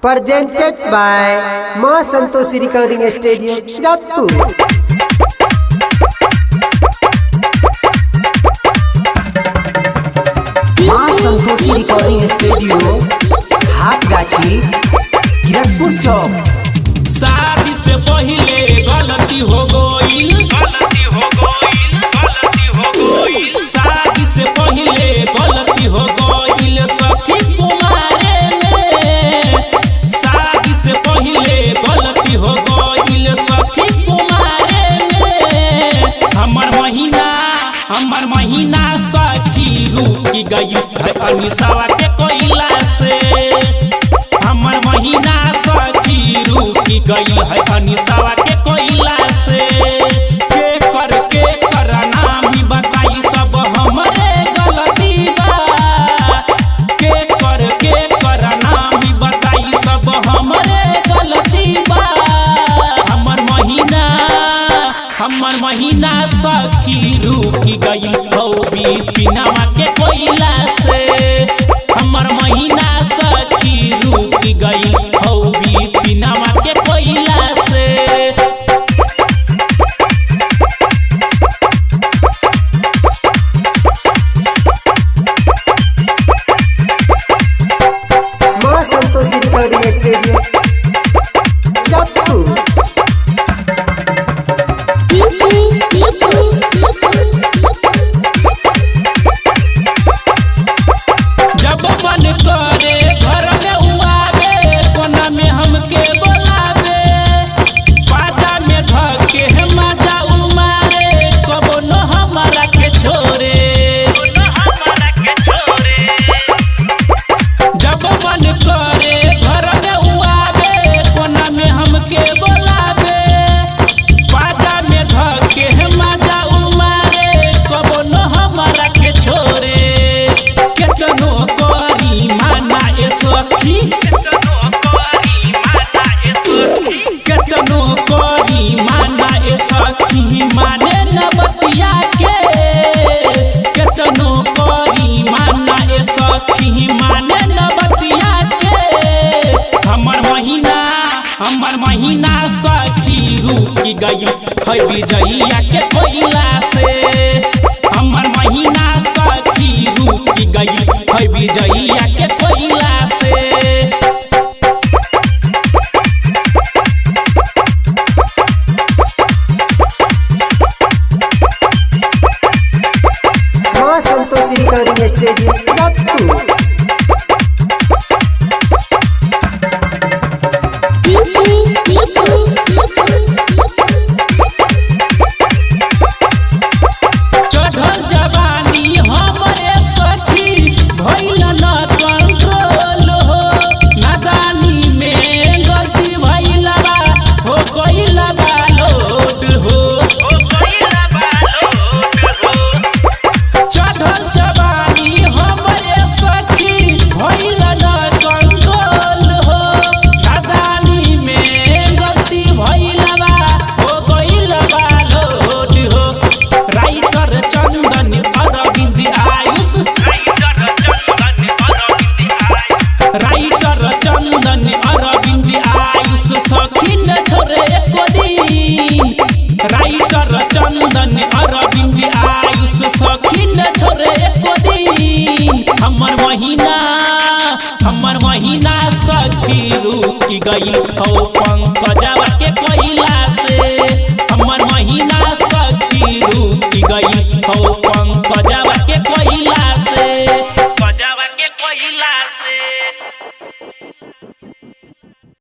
presented by Ma Santoshi Recording Studio, Shirapur. Ma Santoshi Recording Studio, Hatgachhi, गिरटपुर चौक। शादी से पहले गलती हो गईल, शादी से पहले गलती हो गईल सखी कुमारे में, शादी से पहले गलती हो गईल सखी कुमारे में। हमर महीना सखी रुकी गई है अनिसावा के कोयला से, हमर महीना सखी रुकी गई है अनिसावा के कोयला से। के कर नाम ही बताई सब हमरे गलती बा, के कर नाम ही बताई सब हमरे गलती बा। हमर महीना सखी रुकी गई हौ बिपिनवा के कोयला से, हमर महीना सखी रुकी गई हौ बिपिनवा के कोयला से। Ma Santoshi Recording Studio, Shirapur. जब मन करे घर में उआवे, कोना में हमके बोलावे, बाजा में धके मजा उमारे, कबो न हमारा के छोड़े। जब मन करे घर में उआवे, कोना में हमके बोलावे, बाजा में धके मजा उमारे, कबो न हमारा के छोड़े। केतनो करी माना ए सखी, केतनो करी माना ए सखी माने न बतिया के, केतनो करी माना ए सखी माने न बतिया के। हमर महीना सखी रुकी गई है विजयिया के कोयला से, हमर महीना सखी रुकी गई है विजयिया के कोयला से। Ma Santoshi Recording Studio, Shirapur. चढ़ल जवानी हमरे सखी भइल न कंट्रोल हो, नादानी में गलती भइल बा हो गइल बा लोड हो। चढ़ल जवानी हमरे सखी भइल न कंट्रोल हो, नादानी में गलती भइल बा हो गइल बा लोड हो। राइटर चंदन अरविंद आयुष, राइटर चंदन अरविंद आयुष सखी न छोड़े एको दिन, राइटर चंदन अरविंद आयुष सखी न छोड़े एको दिन। हमर महीना सखी रुकी गई हौ पंकजवा के कोयला